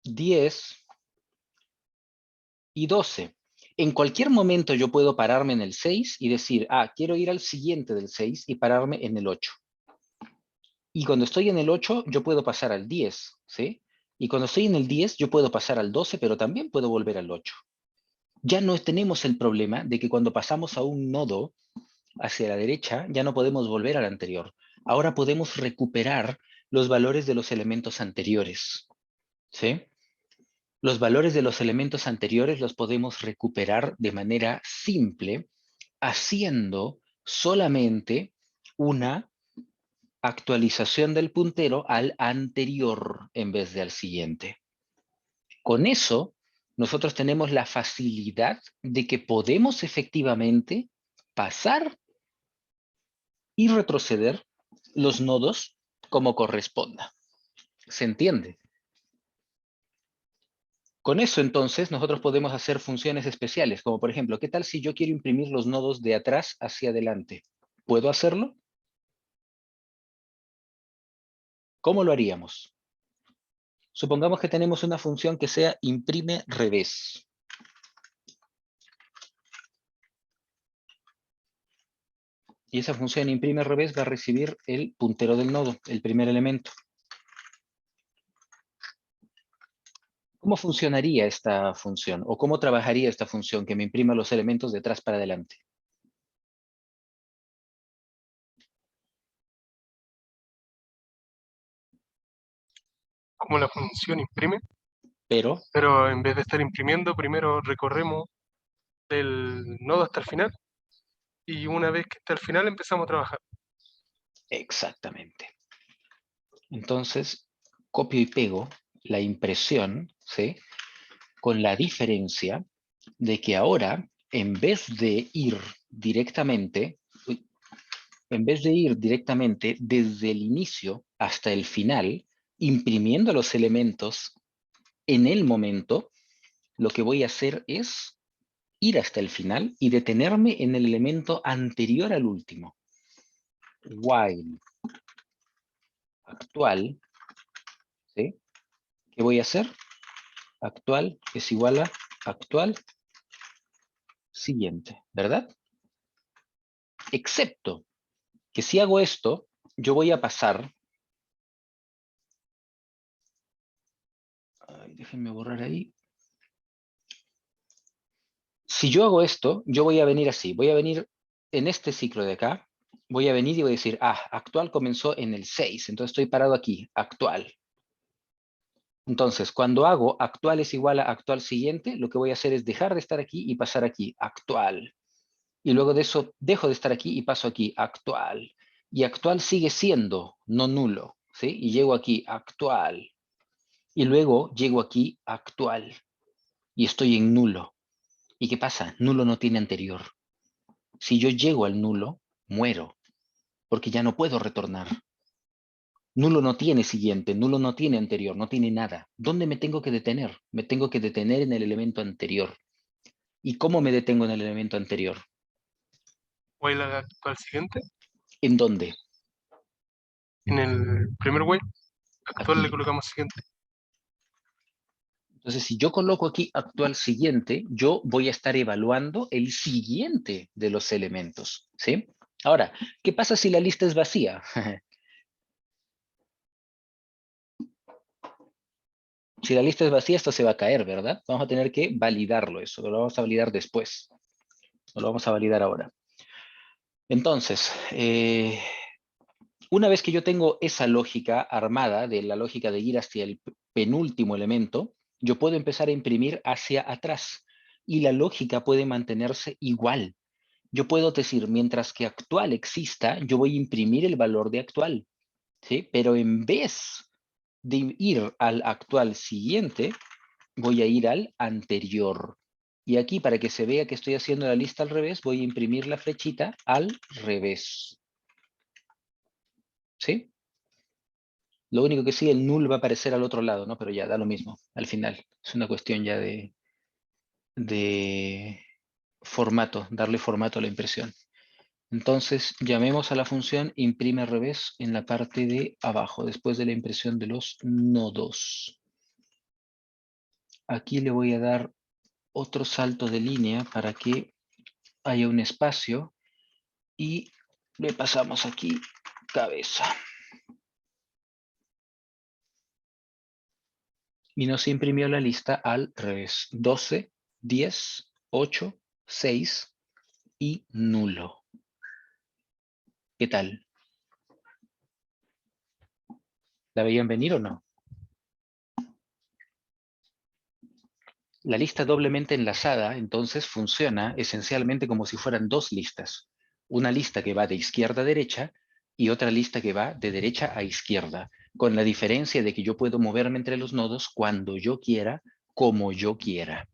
10 y 12. En cualquier momento yo puedo pararme en el 6 y decir, quiero ir al siguiente del 6 y pararme en el 8. Y cuando estoy en el 8, yo puedo pasar al 10, ¿sí? Y cuando estoy en el 10, yo puedo pasar al 12, pero también puedo volver al 8. Ya no tenemos el problema de que cuando pasamos a un nodo hacia la derecha, ya no podemos volver al anterior. Ahora podemos recuperar los valores de los elementos anteriores, ¿sí? Los valores de los elementos anteriores los podemos recuperar de manera simple, haciendo solamente una actualización del puntero al anterior en vez de al siguiente. Con eso, nosotros tenemos la facilidad de que podemos efectivamente pasar y retroceder los nodos como corresponda. ¿Se entiende? Con eso, entonces, nosotros podemos hacer funciones especiales, como por ejemplo, ¿qué tal si yo quiero imprimir los nodos de atrás hacia adelante? ¿Puedo hacerlo? ¿Cómo lo haríamos? Supongamos que tenemos una función que sea imprime revés. Y esa función imprime revés va a recibir el puntero del nodo, el primer elemento. ¿Cómo funcionaría esta función? ¿O cómo trabajaría esta función que me imprima los elementos de atrás para adelante? Como la función imprime, Pero, pero en vez de estar imprimiendo, primero recorremos del nodo hasta el final y una vez que está al final empezamos a trabajar. exactamente. Entonces, copio y pego la impresión, ¿sí? Con la diferencia de que ahora, en vez de ir directamente, desde el inicio hasta el final, imprimiendo los elementos en el momento, lo que voy a hacer es ir hasta el final y detenerme en el elemento anterior al último. While actual, ¿sí? ¿Qué voy a hacer? Actual es igual a actual siguiente, ¿verdad? Excepto que si hago esto, yo voy a pasar. Ay, déjenme borrar ahí. Si yo hago esto, yo voy a venir así. Voy a venir en este ciclo de acá. Voy a venir y voy a decir, actual comenzó en el 6. Entonces estoy parado aquí, actual. Entonces, cuando hago actual es igual a actual siguiente, lo que voy a hacer es dejar de estar aquí y pasar aquí, actual. Y luego de eso, dejo de estar aquí y paso aquí, actual. Y actual sigue siendo, no nulo, ¿sí? Y llego aquí, actual. Y luego llego aquí, actual. Y estoy en nulo. ¿Y qué pasa? Nulo no tiene anterior. Si yo llego al nulo, muero, porque ya no puedo retornar. Nulo no tiene siguiente, nulo no tiene anterior, no tiene nada. ¿Dónde me tengo que detener? Me tengo que detener en el elemento anterior. ¿Y cómo me detengo en el elemento anterior? While actual siguiente, ¿En dónde? en el primer while actual le Aquí. colocamos siguiente. Entonces, si yo coloco aquí actual siguiente, yo voy a estar evaluando el siguiente de los elementos, ¿sí? Ahora, ¿qué pasa si la lista es vacía? Si la lista es vacía, esto se va a caer, ¿verdad? Vamos a tener que validarlo eso, lo vamos a validar después. No lo vamos a validar ahora. Entonces, una vez que yo tengo esa lógica armada, de la lógica de ir hacia el penúltimo elemento, yo puedo empezar a imprimir hacia atrás y la lógica puede mantenerse igual. Yo puedo decir, mientras que actual exista, yo voy a imprimir el valor de actual, ¿sí? Pero en vez de ir al actual siguiente, voy a ir al anterior. Y aquí, para que se vea que estoy haciendo la lista al revés, voy a imprimir la flechita al revés. ¿Sí? Lo único que sí, el null va a aparecer al otro lado, ¿no? Pero ya da lo mismo, al final. Es una cuestión ya de formato, darle formato a la impresión. Entonces, llamemos a la función imprime al revés en la parte de abajo, después de la impresión de los nodos. Aquí le voy a dar otro salto de línea para que haya un espacio y le pasamos aquí cabeza. Y nos imprimió la lista al revés. 12, 10, 8, 6 y nulo. ¿Qué tal? ¿La veían venir o no? La lista doblemente enlazada, entonces, funciona esencialmente como si fueran dos listas. Una lista que va de izquierda a derecha y otra lista que va de derecha a izquierda, con la diferencia de que yo puedo moverme entre los nodos cuando yo quiera, como yo quiera.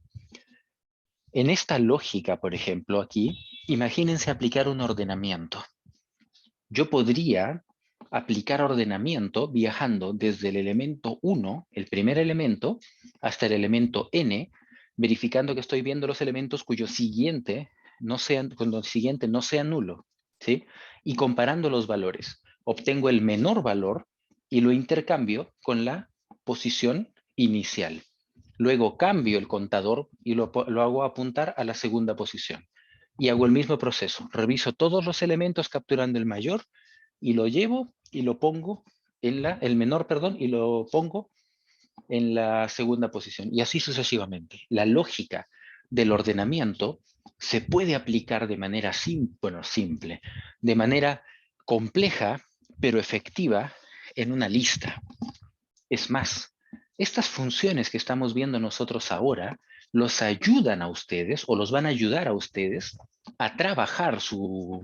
En esta lógica, por ejemplo, aquí, imagínense aplicar un ordenamiento. Yo podría aplicar ordenamiento viajando desde el elemento 1, el primer elemento, hasta el elemento n, verificando que estoy viendo los elementos cuyo siguiente cuando el siguiente no sea nulo, ¿sí? Y comparando los valores. Obtengo el menor valor y lo intercambio con la posición inicial. Luego cambio el contador y lo hago apuntar a la segunda posición. Y hago el mismo proceso. Reviso todos los elementos capturando el mayor y lo llevo y lo pongo en el menor, perdón, y lo pongo en la segunda posición, y así sucesivamente. La lógica del ordenamiento se puede aplicar de manera simple, de manera compleja, pero efectiva en una lista. Es más, estas funciones que estamos viendo nosotros ahora los ayudan a ustedes o los van a ayudar a ustedes a trabajar su,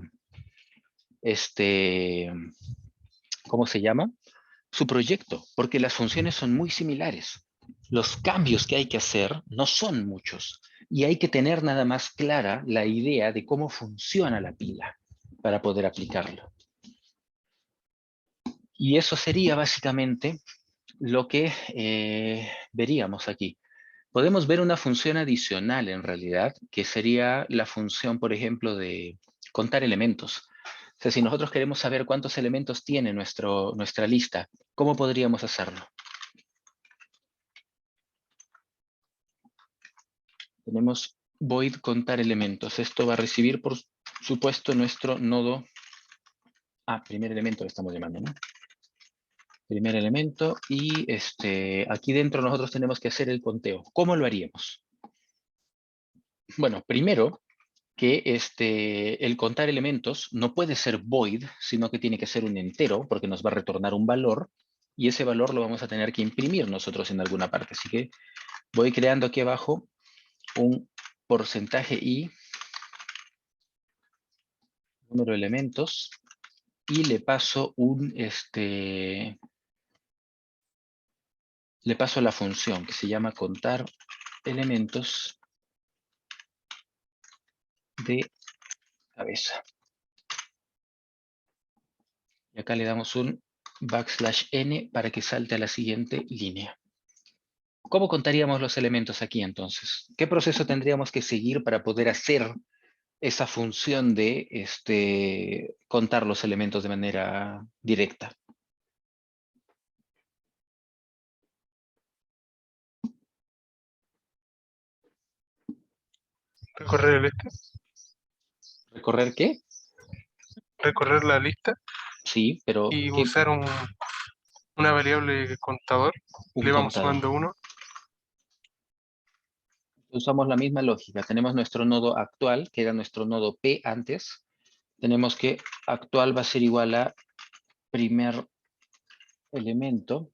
¿cómo se llama? Su proyecto, porque las funciones son muy similares. Los cambios que hay que hacer no son muchos y hay que tener nada más clara la idea de cómo funciona la pila para poder aplicarlo. Y eso sería básicamente lo que veríamos aquí. Podemos ver una función adicional en realidad, que sería la función, por ejemplo, de contar elementos. O sea, si nosotros queremos saber cuántos elementos tiene nuestra lista, ¿cómo podríamos hacerlo? Tenemos void contar elementos. Esto va a recibir, por supuesto, nuestro nodo. Primer elemento le estamos llamando, ¿no? Primer elemento y aquí dentro nosotros tenemos que hacer el conteo. ¿Cómo lo haríamos? Bueno, primero que el contar elementos no puede ser void, sino que tiene que ser un entero, porque nos va a retornar un valor, y ese valor lo vamos a tener que imprimir nosotros en alguna parte. Así que voy creando aquí abajo un porcentaje i, número de elementos, y le paso le paso la función que se llama contar elementos de cabeza. Y acá le damos un \n para que salte a la siguiente línea. ¿Cómo contaríamos los elementos aquí entonces? ¿Qué proceso tendríamos que seguir para poder hacer esa función de contar los elementos de manera directa? Recorrer el este, ¿Recorrer qué? recorrer la lista Sí, pero y ¿qué? usar una variable contador. Un Le vamos contador. sumando 1. Usamos la misma lógica. Tenemos nuestro nodo actual, que era nuestro nodo P antes. Tenemos que actual va a ser igual a primer elemento.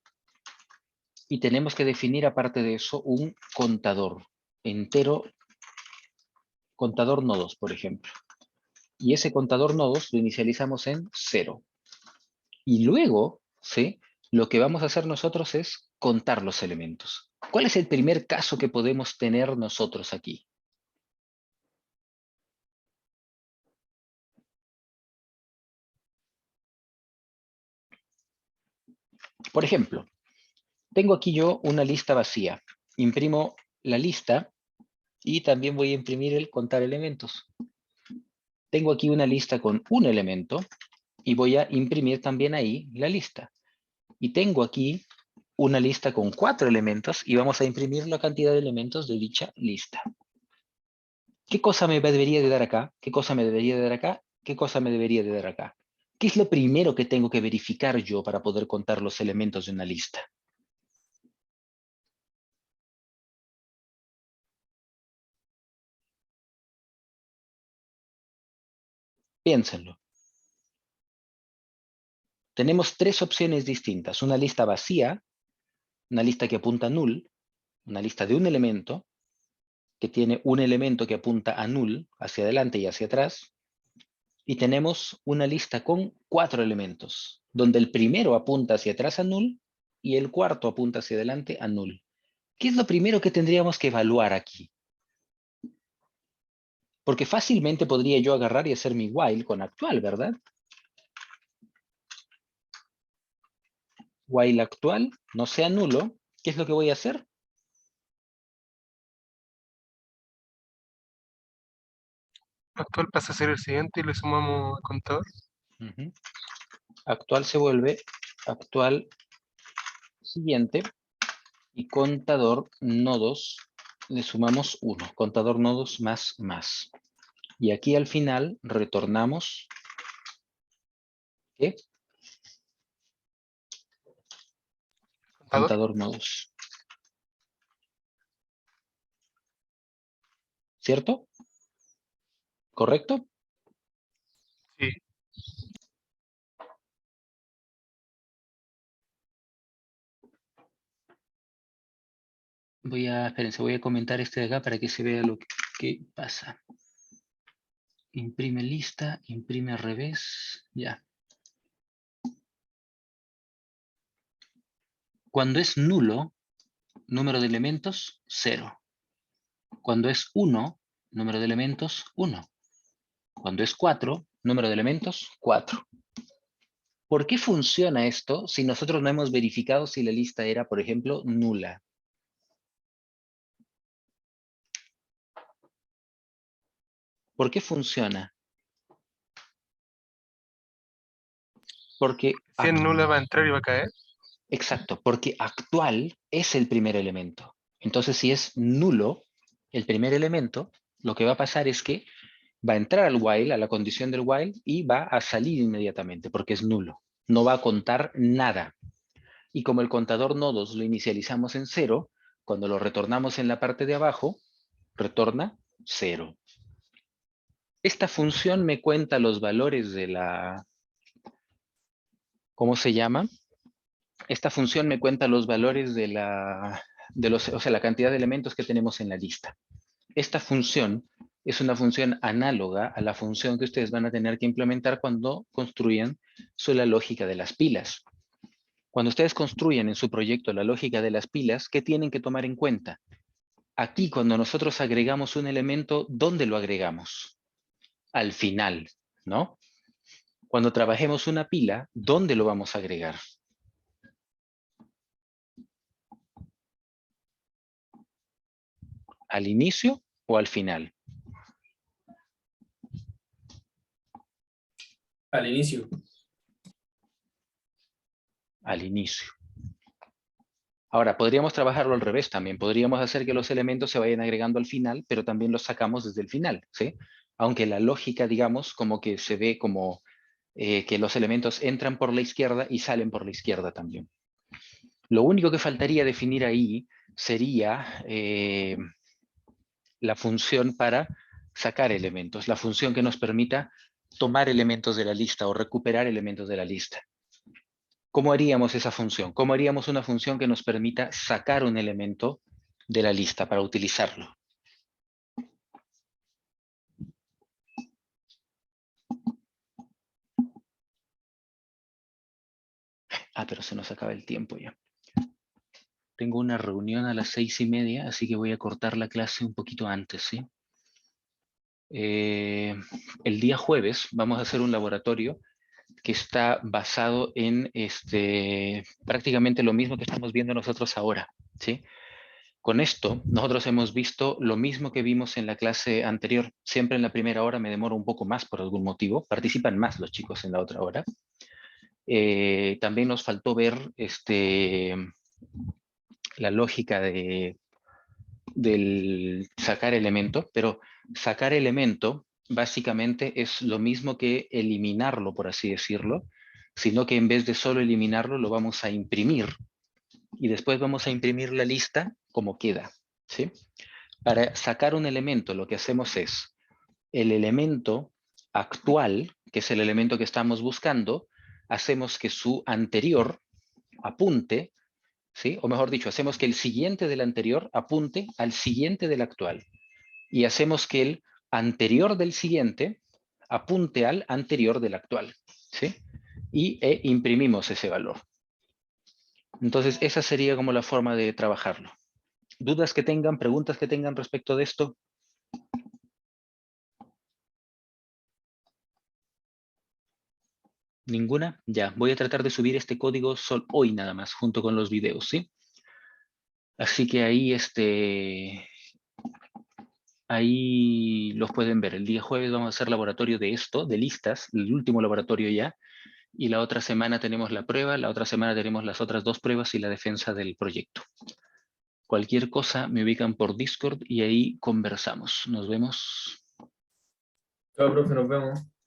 Y tenemos que definir aparte de eso un contador entero, contador nodos, por ejemplo. Y ese contador nodos lo inicializamos en 0. Y luego, ¿sí? Lo que vamos a hacer nosotros es contar los elementos. ¿Cuál es el primer caso que podemos tener nosotros aquí? Por ejemplo, tengo aquí yo una lista vacía. Imprimo la lista y también voy a imprimir el contar elementos. Tengo aquí una lista con un elemento y voy a imprimir también ahí la lista. Y tengo aquí una lista con 4 elementos y vamos a imprimir la cantidad de elementos de dicha lista. ¿Qué cosa me debería de dar acá? ¿Qué cosa me debería de dar acá? ¿Qué cosa me debería de dar acá? ¿Qué es lo primero que tengo que verificar yo para poder contar los elementos de una lista? Piénsenlo. Tenemos 3 opciones distintas. Una lista vacía, una lista que apunta a null, una lista de un elemento, que tiene un elemento que apunta a null, hacia adelante y hacia atrás, y tenemos una lista con 4 elementos, donde el primero apunta hacia atrás a null y el cuarto apunta hacia adelante a null. ¿Qué es lo primero que tendríamos que evaluar aquí? Porque fácilmente podría yo agarrar y hacer mi while con actual, ¿verdad? While actual no sea nulo, ¿qué es lo que voy a hacer? Actual pasa a ser el siguiente y le sumamos el contador. Actual se vuelve actual siguiente y contador nodos le sumamos 1. Contador nodos más más. Y aquí al final retornamos ¿qué? Contador. Contador nodos. ¿cierto? ¿Correcto? Sí. Espérense, voy a comentar este de acá para que se vea lo que pasa. Imprime lista, imprime al revés, ya. Cuando es nulo, número de elementos, 0. Cuando es 1, número de elementos, 1. Cuando es 4, número de elementos, 4. ¿Por qué funciona esto si nosotros no hemos verificado si la lista era, por ejemplo, nula? ¿Por qué funciona? Porque, Si es nula va a entrar y va a caer. exacto, porque actual es el primer elemento. Entonces, si es nulo el primer elemento, lo que va a pasar es que va a entrar al while, a la condición del while, y va a salir inmediatamente, porque es nulo. No va a contar nada. Y como el contador nodos lo inicializamos en 0, cuando lo retornamos en la parte de abajo, retorna 0. Esta función me cuenta los valores de la... ¿Cómo se llama? Esta función me cuenta los valores de la... o sea, la cantidad de elementos que tenemos en la lista. Esta función es una función análoga a la función que ustedes van a tener que implementar cuando construyan la lógica de las pilas. Cuando ustedes construyen en su proyecto la lógica de las pilas, ¿qué tienen que tomar en cuenta? Aquí, cuando nosotros agregamos un elemento, ¿dónde lo agregamos? Al final, ¿no? Cuando trabajemos una pila, ¿dónde lo vamos a agregar? ¿Al inicio o al final? Al inicio. Al inicio. Ahora, podríamos trabajarlo al revés también. Podríamos hacer que los elementos se vayan agregando al final, pero también los sacamos desde el final, ¿sí? Aunque la lógica, digamos, como que se ve como que los elementos entran por la izquierda y salen por la izquierda también. Lo único que faltaría definir ahí sería la función para sacar elementos, la función que nos permita tomar elementos de la lista o recuperar elementos de la lista. ¿Cómo haríamos esa función? ¿Cómo haríamos una función que nos permita sacar un elemento de la lista para utilizarlo? Pero se nos acaba el tiempo ya. Tengo una reunión a las 6:30, así que voy a cortar la clase un poquito antes, ¿sí? El día jueves vamos a hacer un laboratorio que está basado en prácticamente lo mismo que estamos viendo nosotros ahora, ¿sí? Con esto, nosotros hemos visto lo mismo que vimos en la clase anterior. Siempre en la primera hora me demoro un poco más por algún motivo. Participan más los chicos en la otra hora. También nos faltó ver la lógica del sacar elemento, pero sacar elemento básicamente es lo mismo que eliminarlo, por así decirlo, sino que en vez de solo eliminarlo, lo vamos a imprimir y después vamos a imprimir la lista como queda, ¿sí? Para sacar un elemento, lo que hacemos es el elemento actual, que es el elemento que estamos buscando, hacemos que su anterior apunte, ¿sí? O mejor dicho, hacemos que el siguiente del anterior apunte al siguiente del actual. Y hacemos que el anterior del siguiente apunte al anterior del actual, ¿sí? Y imprimimos ese valor. Entonces, esa sería como la forma de trabajarlo. ¿Dudas que tengan, preguntas que tengan respecto de esto? ¿Ninguna? Ya, voy a tratar de subir este código hoy nada más, junto con los videos, ¿sí? Así que ahí los pueden ver. El día jueves vamos a hacer laboratorio de esto, de listas, el último laboratorio ya. Y la otra semana tenemos la prueba, la otra semana tenemos las otras 2 pruebas y la defensa del proyecto. Cualquier cosa me ubican por Discord y ahí conversamos. Nos vemos. Chao, profe, nos vemos.